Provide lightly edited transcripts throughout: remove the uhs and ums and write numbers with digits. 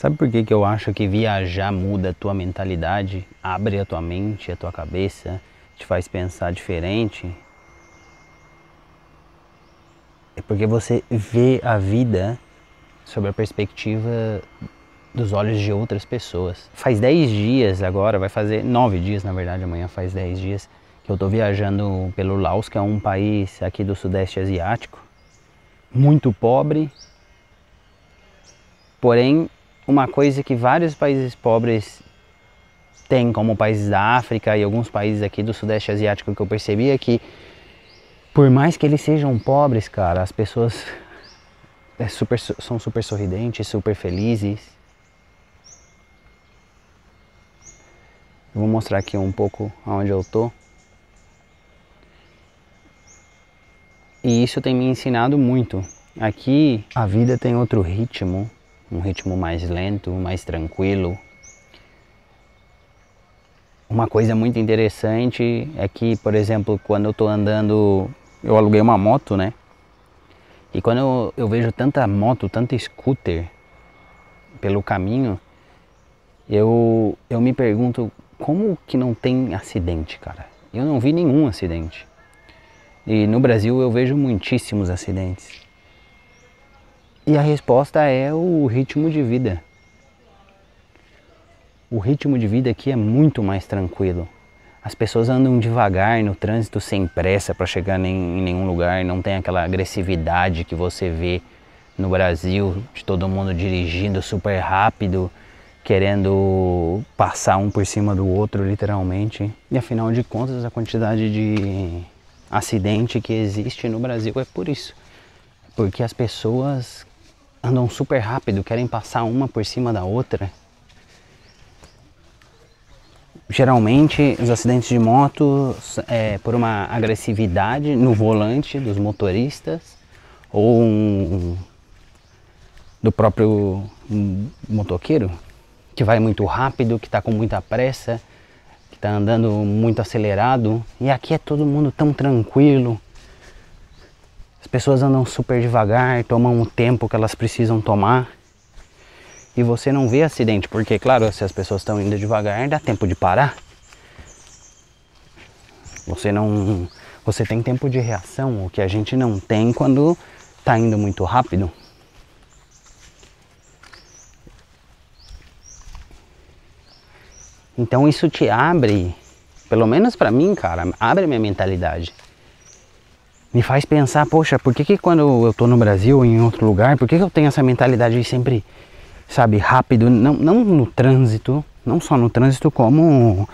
Sabe por que que eu acho que viajar muda a tua mentalidade, abre a tua mente, a tua cabeça, te faz pensar diferente? É porque você vê a vida sob a perspectiva dos olhos de outras pessoas. Faz 10 dias agora, vai fazer 9 dias na verdade, amanhã faz 10 dias, que eu tô viajando pelo Laos, que é um país aqui do Sudeste Asiático, muito pobre, porém uma coisa que vários países pobres têm, como países da África e alguns países aqui do Sudeste Asiático, que eu percebi é que por mais que eles sejam pobres, cara, as pessoas são super sorridentes, super felizes. Eu vou mostrar aqui um pouco onde eu tô. E isso tem me ensinado muito. Aqui a vida tem outro ritmo, um ritmo mais lento, mais tranquilo. Uma coisa muito interessante é que, por exemplo, quando eu tô andando, eu aluguei uma moto, né? E quando eu vejo tanta moto, tanta scooter pelo caminho, eu me pergunto como que não tem acidente, cara? Eu não vi nenhum acidente. E no Brasil eu vejo muitíssimos acidentes. E a resposta é o ritmo de vida. O ritmo de vida aqui é muito mais tranquilo. As pessoas andam devagar no trânsito, sem pressa para chegar em nenhum lugar. Não tem aquela agressividade que você vê no Brasil, de todo mundo dirigindo super rápido, querendo passar um por cima do outro, literalmente. E afinal de contas, a quantidade de acidente que existe no Brasil é por isso. Porque as pessoas andam super rápido, querem passar uma por cima da outra. Geralmente os acidentes de moto é por uma agressividade no volante dos motoristas ou do próprio motoqueiro, que vai muito rápido, que está com muita pressa, que está andando muito acelerado. E aqui é todo mundo tão tranquilo. As pessoas andam super devagar, tomam o tempo que elas precisam tomar. E você não vê acidente, porque claro, se as pessoas estão indo devagar, dá tempo de parar. Você tem tempo de reação, o que a gente não tem quando está indo muito rápido. Então isso te abre, pelo menos pra mim, cara, abre a minha mentalidade. Me faz pensar, poxa, por que quando eu tô no Brasil ou em outro lugar, por que eu tenho essa mentalidade de sempre, sabe, rápido, não no trânsito, não só no trânsito, como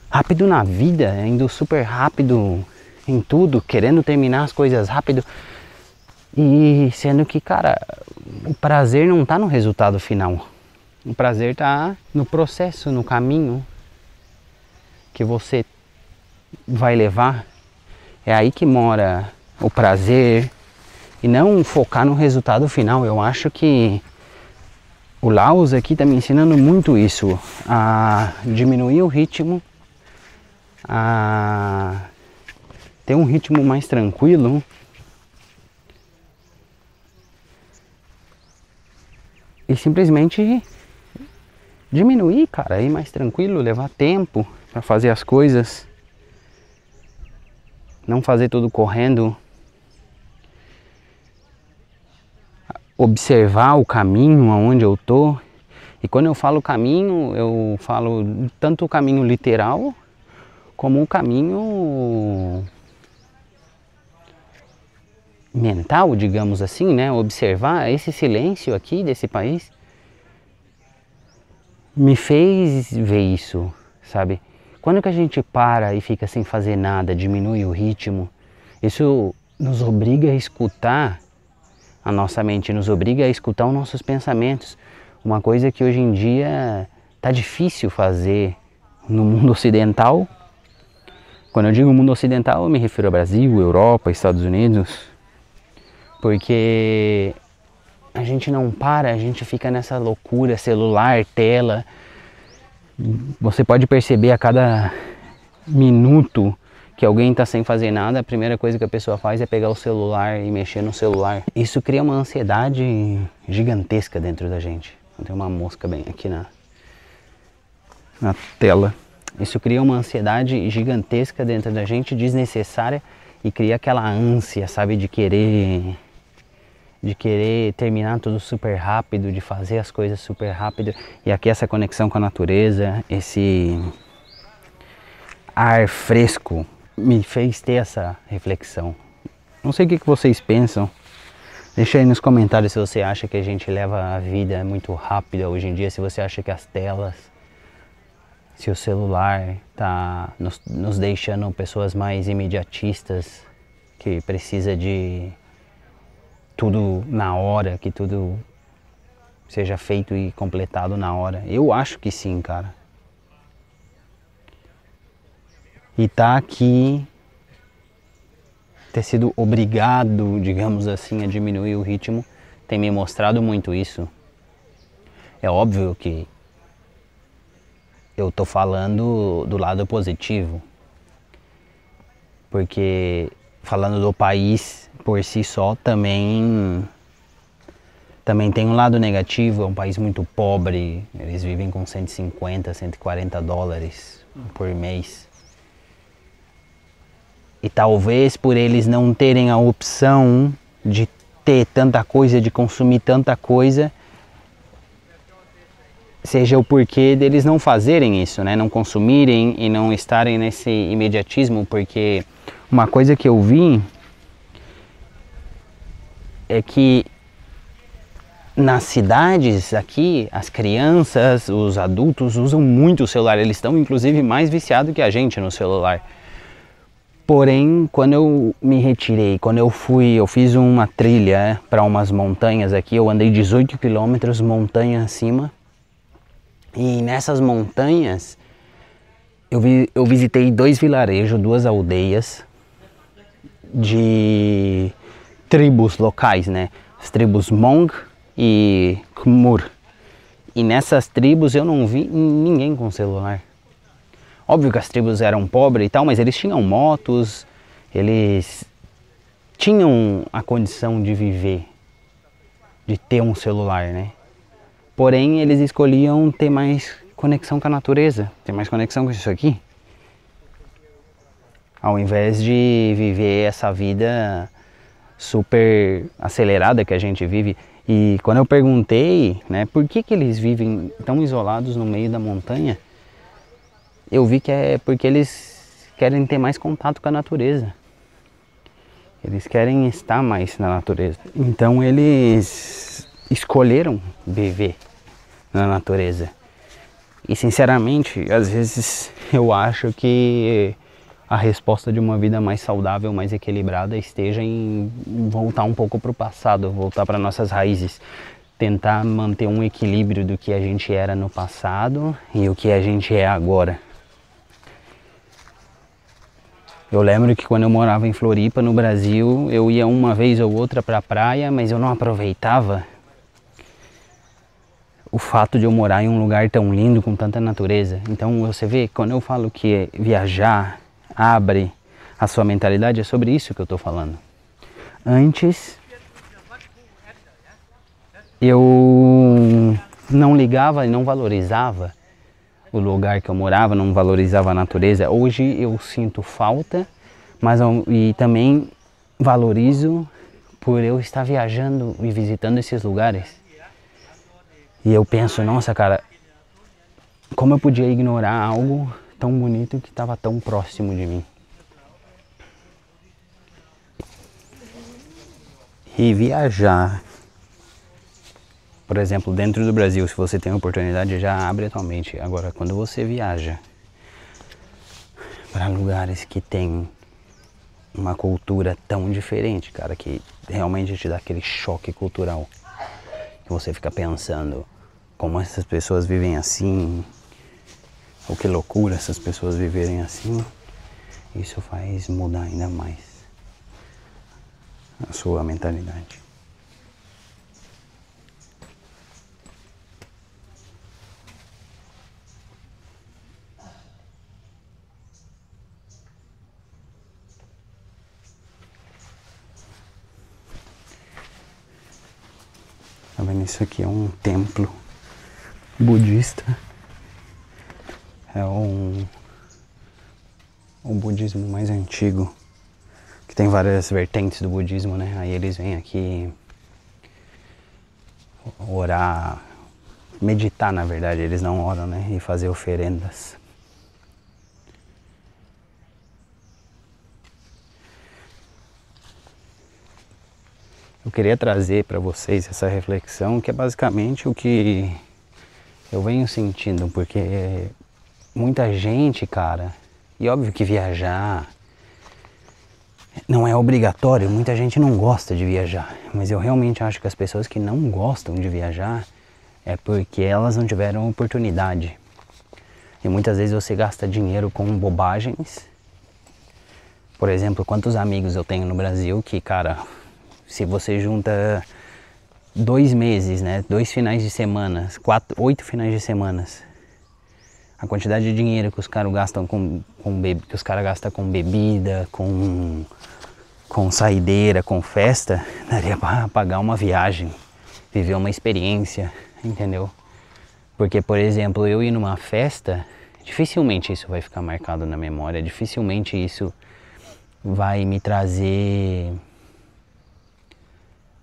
rápido na vida, indo super rápido em tudo, querendo terminar as coisas rápido. E sendo que, cara, o prazer não tá no resultado final. O prazer tá no processo, no caminho que você vai levar. É aí que mora o prazer e não focar no resultado final. Eu acho que o Laos aqui está me ensinando muito isso, a diminuir o ritmo, a ter um ritmo mais tranquilo e simplesmente diminuir, cara, ir mais tranquilo, levar tempo para fazer as coisas, não fazer tudo correndo, observar o caminho aonde eu tô. E quando eu falo caminho, eu falo tanto o caminho literal como o caminho mental, digamos assim, né? Observar esse silêncio aqui desse país me fez ver isso, sabe? Quando que a gente para e fica sem fazer nada, diminui o ritmo, isso nos obriga a escutar a nossa mente, nos obriga a escutar os nossos pensamentos. Uma coisa que hoje em dia tá difícil fazer no mundo ocidental. Quando eu digo mundo ocidental, eu me refiro ao Brasil, Europa, Estados Unidos, porque a gente não para, a gente fica nessa loucura, celular, tela. Você pode perceber a cada minuto que alguém está sem fazer nada, a primeira coisa que a pessoa faz é pegar o celular e mexer no celular. Isso cria uma ansiedade gigantesca dentro da gente. Tem uma mosca bem aqui na tela. Isso cria uma ansiedade gigantesca dentro da gente, desnecessária, e cria aquela ânsia, sabe, de querer terminar tudo super rápido, de fazer as coisas super rápido. E aqui essa conexão com a natureza, esse ar fresco, me fez ter essa reflexão. Não sei o que vocês pensam. Deixa aí nos comentários se você acha que a gente leva a vida muito rápida hoje em dia, se você acha que as telas, se o celular está nos deixando pessoas mais imediatistas, que precisa de tudo na hora, que tudo seja feito e completado na hora. Eu acho que sim, cara. E tá aqui, ter sido obrigado, digamos assim, a diminuir o ritmo, tem me mostrado muito isso. É óbvio que eu tô falando do lado positivo, porque falando do país por si só também tem um lado negativo. É um país muito pobre, eles vivem com 150, 140 dólares por mês. E talvez por eles não terem a opção de ter tanta coisa, de consumir tanta coisa, seja o porquê deles não fazerem isso, né? Não consumirem e não estarem nesse imediatismo, porque uma coisa que eu vi é que nas cidades aqui, as crianças, os adultos usam muito o celular, eles estão inclusive mais viciados que a gente no celular. Porém, quando eu me retirei, quando eu fiz uma trilha para umas montanhas aqui, eu andei 18 quilômetros montanha acima, e nessas montanhas eu visitei 2 vilarejos, 2 aldeias de tribos locais, né? As tribos Hmong e Khmer. E nessas tribos eu não vi ninguém com celular. Óbvio que as tribos eram pobres e tal, mas eles tinham motos, eles tinham a condição de viver, de ter um celular, né? Porém, eles escolhiam ter mais conexão com a natureza, ter mais conexão com isso aqui, ao invés de viver essa vida super acelerada que a gente vive. E quando eu perguntei, né, por que eles vivem tão isolados no meio da montanha, eu vi que é porque eles querem ter mais contato com a natureza. Eles querem estar mais na natureza. Então eles escolheram viver na natureza. E sinceramente, às vezes eu acho que a resposta de uma vida mais saudável, mais equilibrada, esteja em voltar um pouco para o passado, voltar para nossas raízes. Tentar manter um equilíbrio do que a gente era no passado e o que a gente é agora. Eu lembro que quando eu morava em Floripa, no Brasil, eu ia uma vez ou outra para a praia, mas eu não aproveitava o fato de eu morar em um lugar tão lindo, com tanta natureza. Então você vê, quando eu falo que viajar abre a sua mentalidade, é sobre isso que eu estou falando. Antes, eu não ligava e não valorizava o lugar que eu morava, não valorizava a natureza. Hoje eu sinto falta, mas e também valorizo por eu estar viajando e visitando esses lugares. E eu penso, nossa cara, como eu podia ignorar algo tão bonito que estava tão próximo de mim. E viajar, por exemplo, dentro do Brasil, se você tem a oportunidade, já abre a tua mente. Agora, quando você viaja para lugares que tem uma cultura tão diferente, cara, que realmente te dá aquele choque cultural, que você fica pensando, como essas pessoas vivem assim, ou que loucura essas pessoas viverem assim, isso faz mudar ainda mais a sua mentalidade. Tá vendo? Isso aqui é um templo budista. É o budismo mais antigo, que tem várias vertentes do budismo, né? Aí eles vêm aqui orar, meditar, na verdade, eles não oram, né? E fazer oferendas. Eu queria trazer para vocês essa reflexão, que é basicamente o que eu venho sentindo, porque muita gente, cara, e óbvio que viajar não é obrigatório, muita gente não gosta de viajar, mas eu realmente acho que as pessoas que não gostam de viajar é porque elas não tiveram oportunidade. E muitas vezes você gasta dinheiro com bobagens. Por exemplo, quantos amigos eu tenho no Brasil que, cara, se você junta 2 meses, né, 2 finais de semana, 8 finais de semana, a quantidade de dinheiro que os caras gastam com bebida, com saideira, com festa, daria para pagar uma viagem, viver uma experiência, entendeu? Porque, por exemplo, eu ir numa festa, dificilmente isso vai ficar marcado na memória, dificilmente isso vai me trazer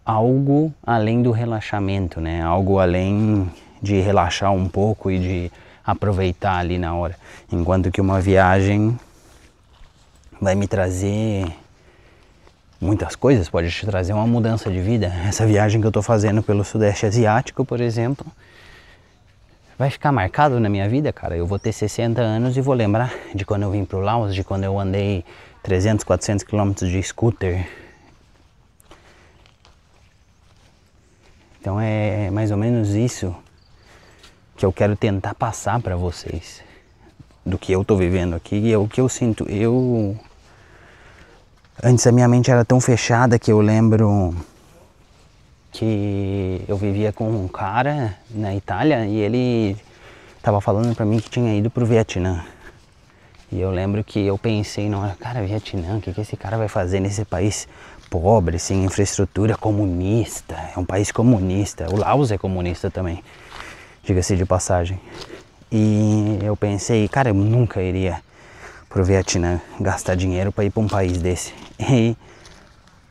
algo além do relaxamento, né? Algo além de relaxar um pouco e de aproveitar ali na hora. Enquanto que uma viagem vai me trazer muitas coisas, pode te trazer uma mudança de vida. Essa viagem que eu estou fazendo pelo Sudeste Asiático, por exemplo, vai ficar marcado na minha vida, cara. Eu vou ter 60 anos e vou lembrar de quando eu vim pro Laos, de quando eu andei 300, 400 quilômetros de scooter. Então é mais ou menos isso que eu quero tentar passar para vocês, do que eu tô vivendo aqui e é o que eu sinto. Antes a minha mente era tão fechada que eu lembro que eu vivia com um cara na Itália e ele tava falando para mim que tinha ido pro Vietnã. E eu lembro que eu pensei na hora, cara, Vietnã, o que esse cara vai fazer nesse país pobre, sem infraestrutura, comunista? É um país comunista. O Laos é comunista também, diga-se de passagem. E eu pensei, cara, eu nunca iria pro Vietnã gastar dinheiro para ir para um país desse. E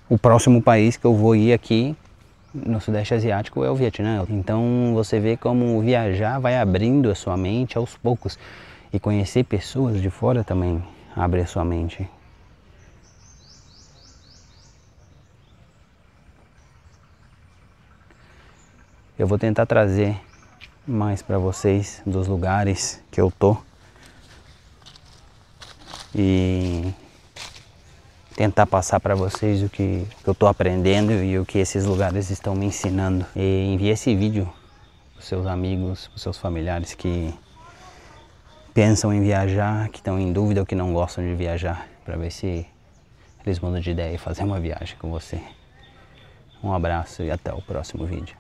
o próximo país que eu vou ir aqui no Sudeste Asiático é o Vietnã. Então você vê como viajar vai abrindo a sua mente aos poucos. E conhecer pessoas de fora também abre a sua mente. Eu vou tentar trazer mais para vocês dos lugares que eu tô e tentar passar para vocês o que eu tô aprendendo e o que esses lugares estão me ensinando. E envie esse vídeo para os seus amigos, para os seus familiares que pensam em viajar, que estão em dúvida ou que não gostam de viajar, para ver se eles mudam de ideia e fazer uma viagem com você. Um abraço e até o próximo vídeo.